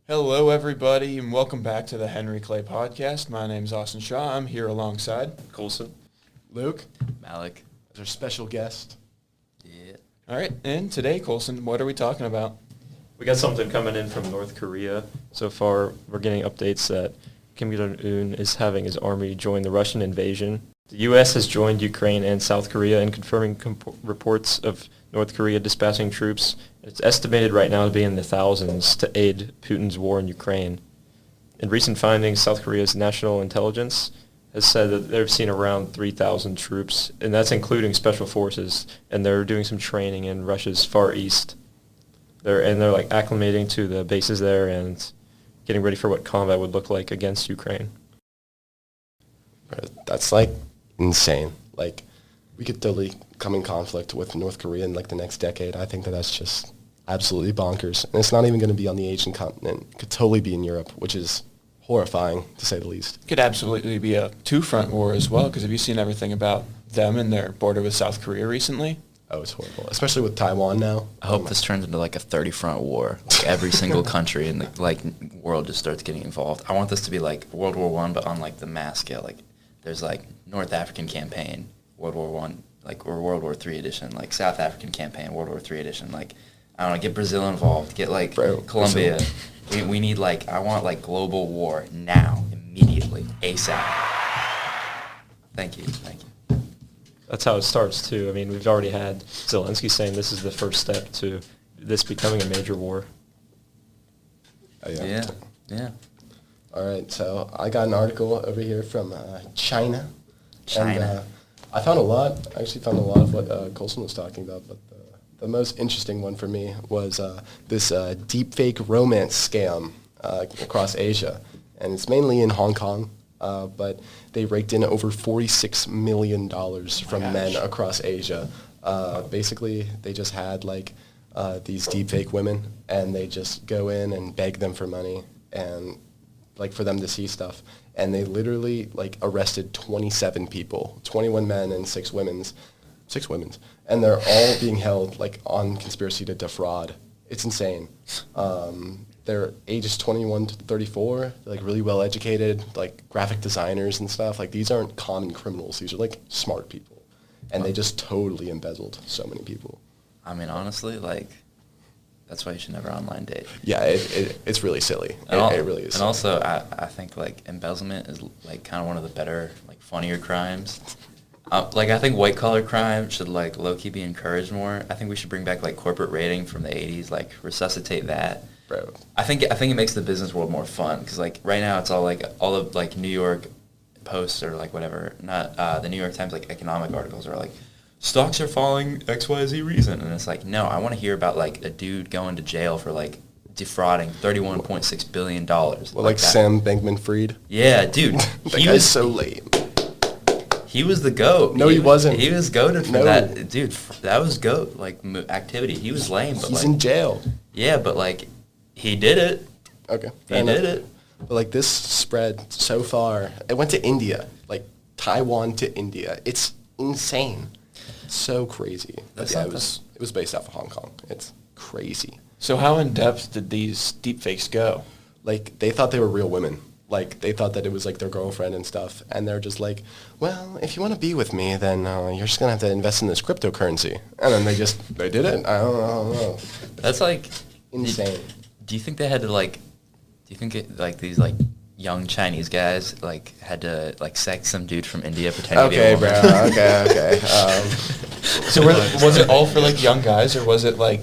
Hello, everybody, and welcome back to the Henry Clay Podcast. My name's Austin Shaw. I'm here alongside Colson. Luke, Malik. as our special guest. Yeah. All right, and today, Colson, what are we talking about? We got something coming in from North Korea. So far, we're getting updates that Kim Jong-un is having his army join the Russian invasion. The U.S. has joined Ukraine and South Korea in confirming reports of North Korea dispatching troops. It's estimated right now to be in the thousands to aid Putin's war in Ukraine. In recent findings, South Korea's national intelligence has said that they've seen around 3,000 troops, and that's including special forces, and they're doing some training in Russia's Far East. They're like acclimating to the bases there and getting ready for what combat would look like against Ukraine. That's like insane. Like, we could totally come in conflict with North Korea in like the next decade. I think that's just absolutely bonkers. And it's not even going to be on the Asian continent. It could totally be in Europe, which is horrifying to say the least. It could absolutely be a two-front war as well, because have you seen everything about them and their border with South Korea recently? Oh, it's horrible, especially with Taiwan now. I hope this turns into like a 30-front war. Like every single country in the world just starts getting involved. I want this to be like World War I, but on like the mass scale. Like there's like North African campaign, World War I, like, or World War III edition, like South African campaign, World War III edition. Like, I don't know, get Brazil involved, get like Colombia. We need like, I want like global war now, immediately, ASAP. Thank you. That's how it starts, too. I mean, we've already had Zelensky saying this is the first step to this becoming a major war. Oh, Yeah. All right, so I got an article over here from China. China. And, I found a lot. I actually found a lot of what Colson was talking about, but the most interesting one for me was this deepfake romance scam across Asia. And it's mainly in Hong Kong, but they raked in over $46 million from men across Asia. Basically, they just had like these deepfake women, and they just go in and beg them for money and like for them to see stuff. And they literally like arrested 27 people, 21 men and 6 women's, and they're all being held like on conspiracy to defraud. It's insane. Their ages 21 to 34, they're like really well educated, like graphic designers and stuff. Like these aren't common criminals. These are like smart people, and they just totally embezzled so many people. I mean, honestly, like, that's why you should never online date. Yeah, it's really silly. It really is. And also, I think like embezzlement is like kind of one of the better, like funnier crimes. Like I think white collar crime should like low key be encouraged more. I think we should bring back like corporate rating from the '80s, like resuscitate that. Bro. I think it makes the business world more fun because like right now it's all of like New York Post or like whatever, not the New York Times like economic articles are like, stocks are falling XYZ reason. And it's like, no, I want to hear about like a dude going to jail for like defrauding $31.6 billion. Well, like Sam Bankman-Fried. Yeah, dude. He was so lame. He was the GOAT. No, he wasn't. He was goated for No. that. Dude, that was GOAT, like, activity. He was lame, but He's like... in jail. Yeah, but like, he did it. Okay. He did it. But like this spread so far. It went to India. Like Taiwan to India. It's insane. So crazy. But yeah, it was based off of Hong Kong. It's crazy. So how in-depth did these deepfakes go? Like they thought they were real women. Like they thought that it was like their girlfriend and stuff. And they're just like, well, if you want to be with me, then you're just going to have to invest in this cryptocurrency. And then they did it. I don't know. That's like... Insane. Do you think they had to like... Do you think like these like young Chinese guys like had to like sex some dude from India pretending to be a woman? Okay. So was it all for like young guys, or was it like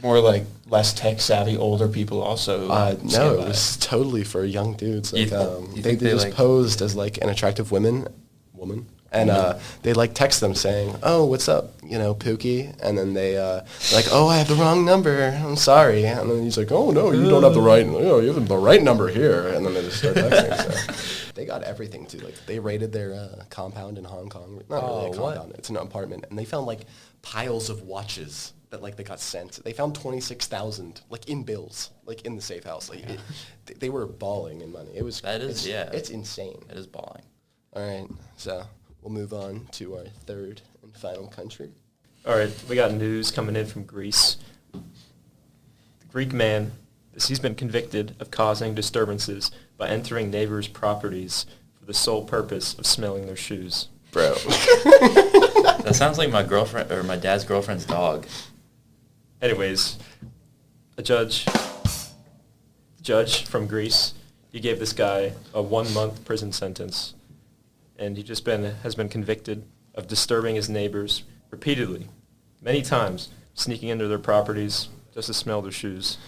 more like less tech savvy older people also? No, it was totally for young dudes. Like, You they think just like posed as like an attractive woman, and they like text them saying, "Oh, what's up, Pookie?" And then they like, "Oh, I have the wrong number. I'm sorry." And then he's like, "Oh no, you don't have the right. You have the right number here." And then they just start texting. So they got everything too. Like they raided their compound in Hong Kong. Not really a compound. It's an apartment, and they found like piles of watches that like they got sent. They found 26,000 like in bills, like in the safe house. Like they were balling in money. It's insane. It is balling. All right, so we'll move on to our third and final country. All right, we got news coming in from Greece. The Greek man He's been convicted of causing disturbances by entering neighbors' properties for the sole purpose of smelling their shoes. Bro. That sounds like my girlfriend or my dad's girlfriend's dog. Anyways, a judge from Greece, he gave this guy a 1-month prison sentence, and has been convicted of disturbing his neighbors repeatedly, many times, sneaking into their properties just to smell their shoes.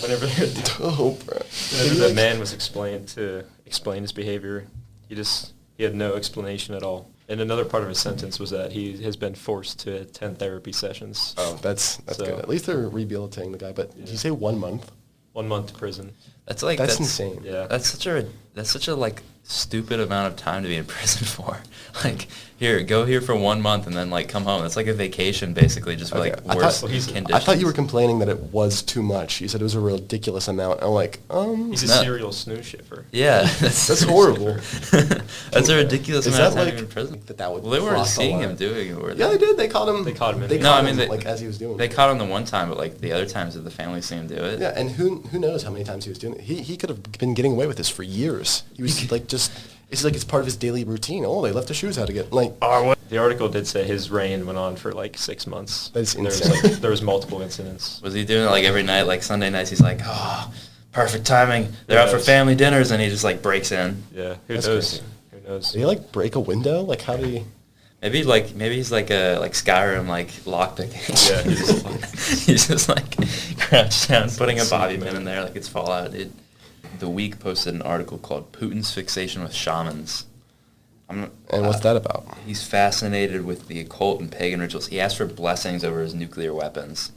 Whenever the man was explained to explain his behavior, he had no explanation at all. And another part of his sentence was that he has been forced to attend therapy sessions. Oh, that's good. At least they're rehabilitating the guy. But did you say 1 month? 1 month prison. That's insane. Yeah. That's such a like stupid amount of time to be in prison for. Like, go here for 1 month and then like come home. It's like a vacation basically, just for like worse conditions. I thought you were complaining that it was too much. You said it was a ridiculous amount. I'm like, he's a serial snooze shiffer. Yeah, that's horrible. That's a ridiculous amount of time in prison. That would well, they weren't cross the seeing line. him doing it, were they? Yeah, they did. They caught him. They caught him. Like as he was doing it. They caught him the one time, but like the other times, did the family see him do it? Yeah, and who knows how many times he was doing it. He could have been getting away with this for years. He was like just. It's like it's part of his daily routine. Oh, they left their shoes out again. Like, the article did say his reign went on for like 6 months. That's insane. There was multiple incidents. Was he doing it like every night, like Sunday nights? He's like, perfect timing. They're out for family dinners, and he just like breaks in. Yeah, who That's knows? crazy. Who knows? Did he like break a window? Like how did he? Maybe he's like a Skyrim like lockpicking. Yeah, he's just like crouched down, putting a bobby pin in there like it's Fallout, dude. The Week posted an article called "Putin's Fixation with Shamans." And what's that about? He's fascinated with the occult and pagan rituals. He asked for blessings over his nuclear weapons.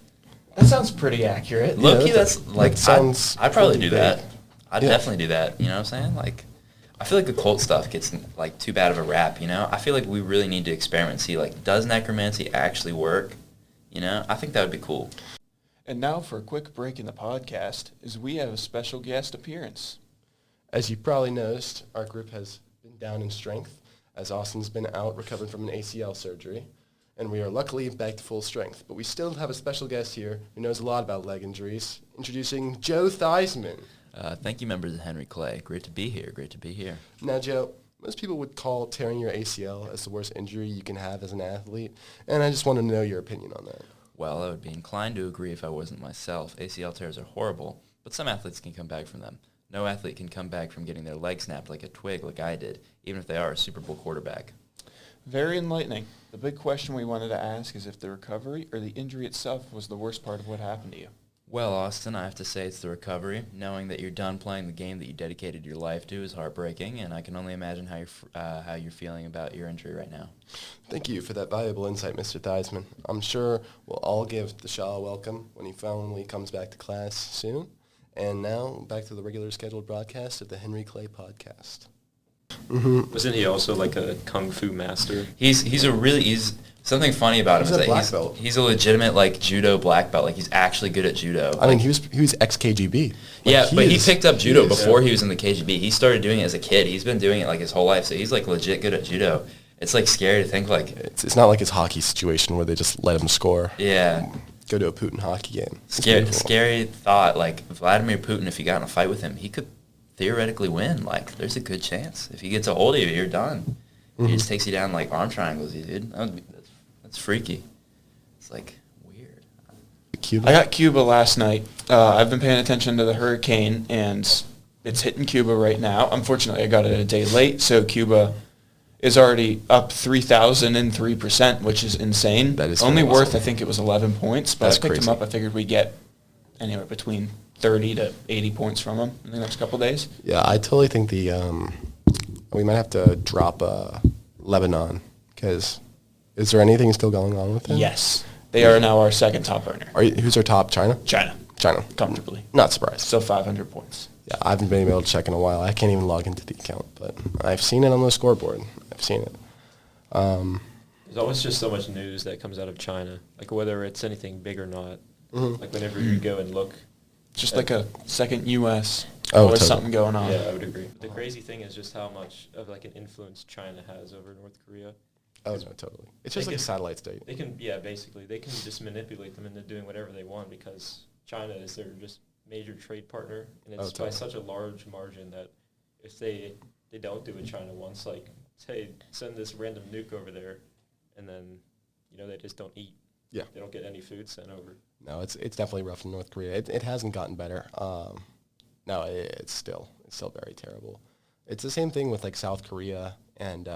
That sounds pretty accurate. Low-key, that's like, sounds I'd probably pretty do that. big. I'd definitely do that. You know what I'm saying? Like, I feel like occult stuff gets like too bad of a rap. You know, I feel like we really need to experiment and see like, does necromancy actually work? You know, I think that would be cool. And now for a quick break in the podcast, is we have a special guest appearance. As you probably noticed, our group has been down in strength as Austin's been out recovering from an ACL surgery, and we are luckily back to full strength. But we still have a special guest here who knows a lot about leg injuries. Introducing Joe Theismann. Thank you, members of Henry Clay. Great to be here. Now, Joe, most people would call tearing your ACL as the worst injury you can have as an athlete, and I just want to know your opinion on that. Well, I would be inclined to agree if I wasn't myself. ACL tears are horrible, but some athletes can come back from them. No athlete can come back from getting their leg snapped like a twig like I did, even if they are a Super Bowl quarterback. Very enlightening. The big question we wanted to ask is if the recovery or the injury itself was the worst part of what happened to you. Well, Austin, I have to say it's the recovery. Knowing that you're done playing the game that you dedicated your life to is heartbreaking, and I can only imagine how you're feeling about your injury right now. Thank you for that valuable insight, Mr. Theismann. I'm sure we'll all give the Shah a welcome when he finally comes back to class soon. And now, back to the regular scheduled broadcast of the Henry Clay Podcast. Mm-hmm. Wasn't he also like a kung fu master? He's something funny about him He's is a that black belt. he's a legitimate like judo black belt. Like he's actually good at judo. I mean, he was ex-KGB. Yeah, but he picked up judo before he was in the KGB. He started doing it as a kid. He's been doing it like his whole life, so he's like legit good at judo. It's like scary to think like it's not like his hockey situation where they just let him score. Yeah. Go to a Putin hockey game. Scary thought. Like Vladimir Putin, if you got in a fight with him, he could theoretically win. Like there's a good chance. If he gets a hold of you, you're done. He just takes you down like arm triangles, dude. That's freaky. It's like weird. Cuba? I got Cuba last night. I've been paying attention to the hurricane, and it's hitting Cuba right now. Unfortunately, I got it a day late, so Cuba is already up 3,003%, which is insane. That is only awesome. worth, I think it was 11 points, but That's I picked crazy. him up. I figured we'd get anywhere between 30 to 80 points from him in the next couple of days. Yeah, I totally think we might have to drop Lebanon, because is there anything still going on with them? Yes. They are now our second top earner. Who's our top? China? China. China. Comfortably. Not surprised. Still 500 points. Yeah, I haven't been able to check in a while. I can't even log into the account, but I've seen it on the scoreboard. I've seen it. There's always just so much news that comes out of China, like whether it's anything big or not. Mm-hmm. Like whenever you go and look. Just like a second U.S. Oh, Always totally. something going on. Yeah, I would agree. The crazy thing is just how much of like an influence China has over North Korea. Oh, no, totally. It's just like a satellite state. They can, basically, they can just manipulate them into doing whatever they want because China is their just major trade partner, and Oh, it's by totally. such a large margin that if they don't do what China wants, like say send this random nuke over there, and then they just don't eat. Yeah. They don't get any food sent over. No, it's definitely rough in North Korea. It hasn't gotten better. No, it's still very terrible. It's the same thing with like South Korea, and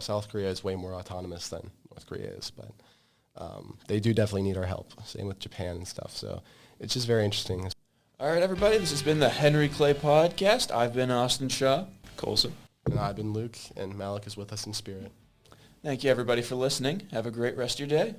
South Korea is way more autonomous than North Korea is, but they do definitely need our help. Same with Japan and stuff. So it's just very interesting. All right, everybody, this has been the Henry Clay Podcast. I've been Austin Shaw. Colson. And I've been Luke, and Malik is with us in spirit. Thank you, everybody, for listening. Have a great rest of your day.